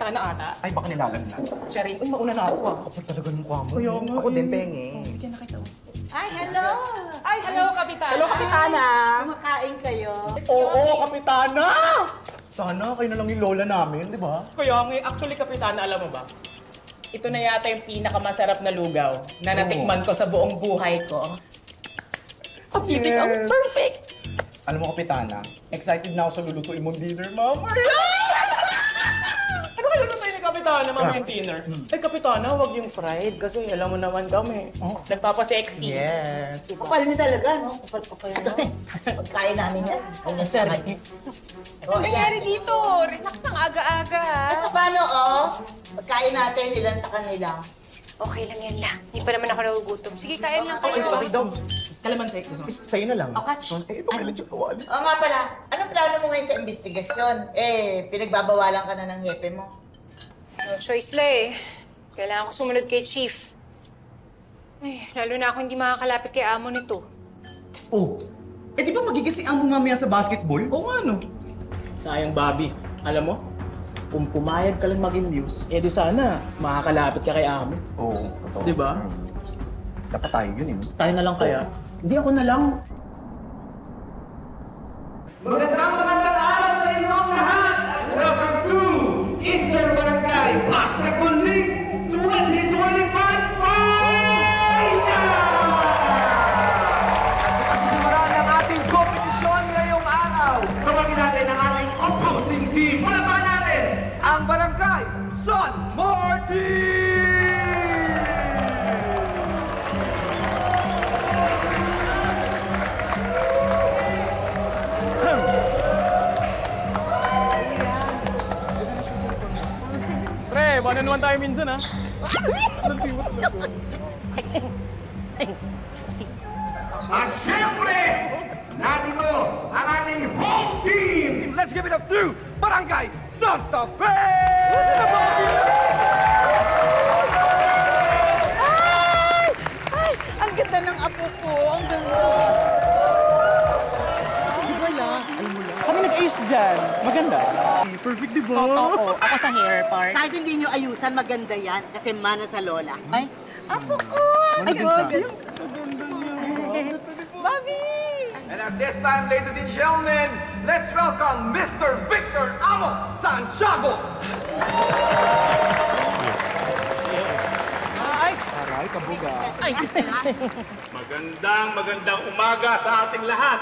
Kapitana ata. Ay, baka nilalag na. Charing, uy, mauna na ako ah. Kapag talaga ng kwa mo. Kuya, Ako din, penge. Bigyan na kita. Ay, hello! Ay, hello, Kapitana! Hello, Kapitana! Kumakain kayo? Oo, Kapitana! Sana kayo na lang yung lola namin, di ba? Kuya, actually, Kapitana, alam mo ba? Ito na yata yung pinakamasarap na lugaw na natikman ko sa buong buhay ko. Amazing, Yes. perfect! Alam mo, Kapitana, excited na ako sa lulutuin mong dinner, Mama. Ano kaya na tayo ni Kapitana, mama yung dinner? Ay, Kapitana, huwag yung fried kasi alam mo naman kami. Nagpapasexy. Yes. Kapal niyo talaga, no? Kapal niyo. Pagkain namin yan. Ano, sir? Ano nangyari dito? Relax ang aga-aga. At paano, oh? Pagkain natin, ilan takan nila. Okay lang yan lang. Hindi pa naman ako nagugutom. Sige, kain lang kayo. Okay, Dom. Kalamansi, gusto mo? Sa'yo na lang. Oh, catch. Eh, ito kailan yung kawali. Oo nga pala, anong plano mo ngayon sa investigasyon? Eh, pinagbabawalan ka na ng hepe mo. No choice la eh. Kailangan ko sumunod kay Chief. Ay, lalo na ako hindi makakalapit kay amo nito. Oh, eh di ba magigising ang mamaya sa basketball? Oo nga, no? Sayang, Bobby. Alam mo, kung pumayag ka lang maging muse, eh di sana makakalapit ka kay amo. Oo, totoo. Di ba? Dapat tayo yun, eh. Tayo na lang kaya. Hindi ako na lang. Magandang araw sa inyong lahat at welcome to Inter-Barangay Basketball League 2025 Final! At sa pagsimulan ng ating kompetisyon ngayong araw, tawagin natin ang ating opposing team. Palaban natin ang Barangay San Martin! Pre, one-on-one tayo minsan, ha? At syempre, narito ang ating home team! Let's give it up to Barangay Santa Fe! Ay, ang ganda ng apo ko. Ang ganda. Kami nag-ayos dyan. Maganda. Perfect, di ba? Oo, ako sa hair part. Kahit hindi nyo ayusan, maganda yan. Kasi mana sa lola. Ay, Apo ko! Ay, ganda. Mami! And at this time, ladies and gentlemen, let's welcome Mr. Victor Amo Santiago! Aray, kabuga. Magandang umaga sa ating lahat.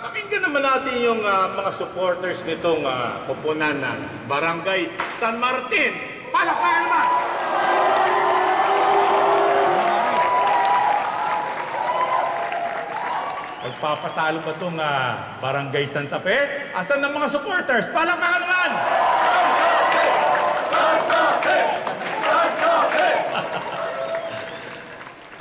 Pakinggan naman natin yung mga supporters nitong koponan ng Barangay San Martin. Palakpakan naman! Magpapatalo ba itong Barangay Santa Fe? Asan ang mga supporters? Palakpakan naman!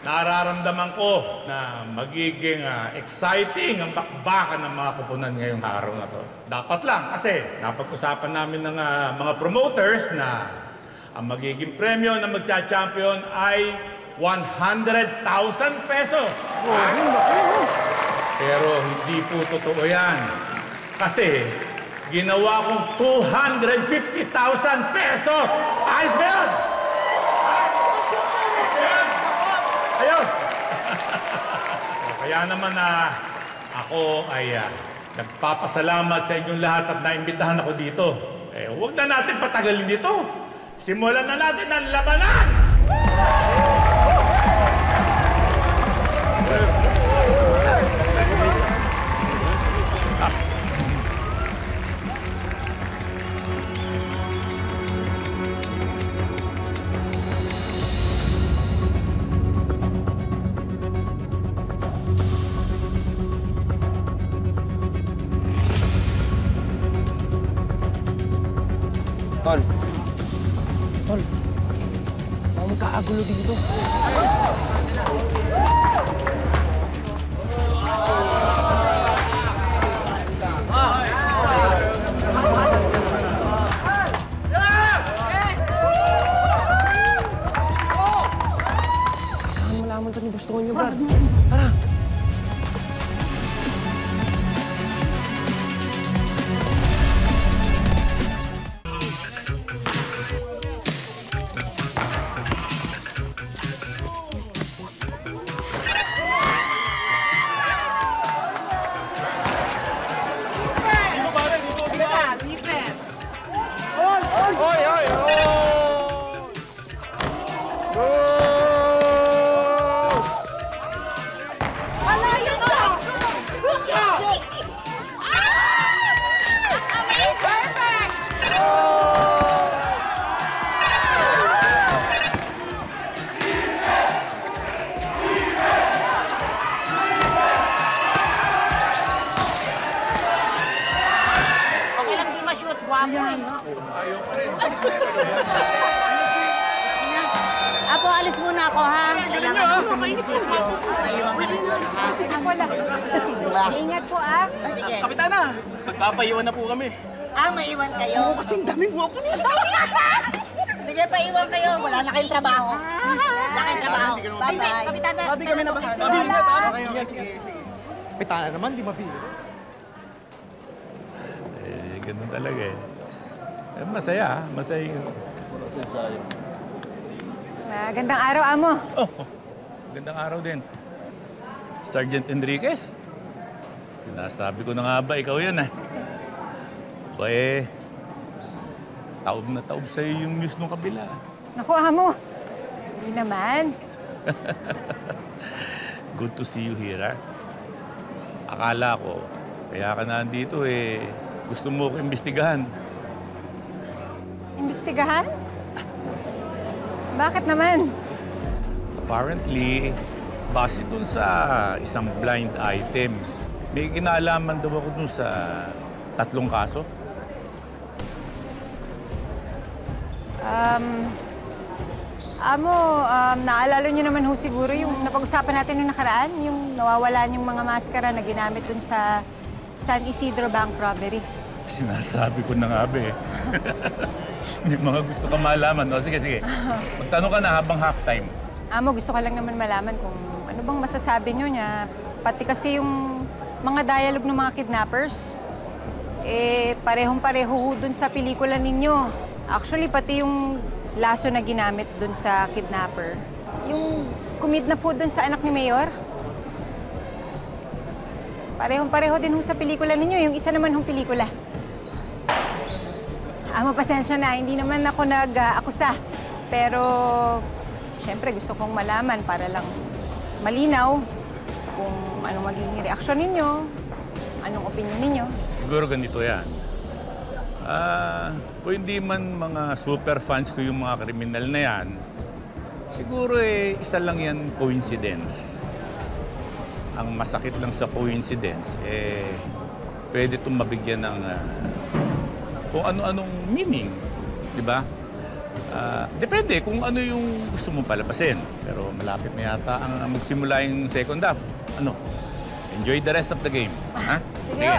Nararamdaman ko na magiging exciting ang bakbakan ng mga koponan ngayong araw na to. Dapat lang kasi napag-usapan namin ng mga promoters na ang magiging premyo na magcha-champion ay 100,000 pesos. Pero hindi po totoo yan. Kasi ginawa kong 250,000 pesos! Ayos ba yun? Ayos! Kaya naman ako ay nagpapasalamat sa inyong lahat at naimbitahan ako dito. Huwag na natin patagalin dito. Simulan na natin ang labanan! Tol. Tol. Baka magkakagulo dito. Kailangan malaman ito ni Gusto niyo, Brad. Tara. Okay lang di ma-shoot. Guwapo eh. Apo, alis muna ako, ha? Kailangan ko sa munisipyo. Naiwan ka rin. Ako lang. Ingat po, ah. Sige. Kapitana, magpapaiwan na po kami. Maiwan kayo. Kasing daming guwapo dito. Sige, paiwan kayo. Wala na kayong trabaho. Wala kayong trabaho. Bye-bye. Sabi kami na bahala. Sabi na tayo. Sige. Kapitana naman, di mapili. Ganun talaga eh. Masaya, masaya yun. Magandang araw, amo. Oh, gandang araw din. Sergeant Enriquez? Sinasabi ko na nga ba, ikaw yan eh. Ba eh, taob na taob sa'yo yung news nung kabila. Naku, amo. Hindi naman. Good to see you here, ha? Akala ko, kaya ka nandito eh, gusto mo ko imbestigahan. Imbestigahan? Bakit naman? Apparently, base dun sa isang blind item, may kinalaman daw ako dun sa 3 kaso. Amo, naalala niyo naman ho siguro yung napag-usapan natin nung nakaraan, yung nawawalan yung mga maskara na ginamit dun sa San Isidro Bank robbery. Sinasabi ko na nga ba eh. May mga gusto ka malaman. O sige. Magtanong ka na habang halftime. Amo, gusto ko lang naman malaman kung ano bang masasabi niyo niya. Pati kasi yung mga dialogue ng mga kidnappers, eh, parehong-pareho ho dun sa pelikula ninyo. Actually, pati yung laso na ginamit dun sa kidnapper. Yung kumidnap po dun sa anak ni Mayor. Parehong-pareho din ho sa pelikula ninyo. Yung isa naman hong pelikula. Amo, pasensya na. Hindi naman ako nag-akusa. Pero, syempre, gusto kong malaman para lang malinaw kung anong magiging reaksyon ninyo, anong opinion ninyo. Siguro ganito yan. Kung hindi man mga super fans ko yung mga kriminal na yan, siguro eh, isa lang yan coincidence. Ang masakit lang sa coincidence, eh, pwede itong mabigyan ng kung ano-anong meaning. Di ba? Depende kung ano yung gusto mong palabasin. Pero malapit na yata ang magsimula yung second half. Enjoy the rest of the game. Ha? Sige.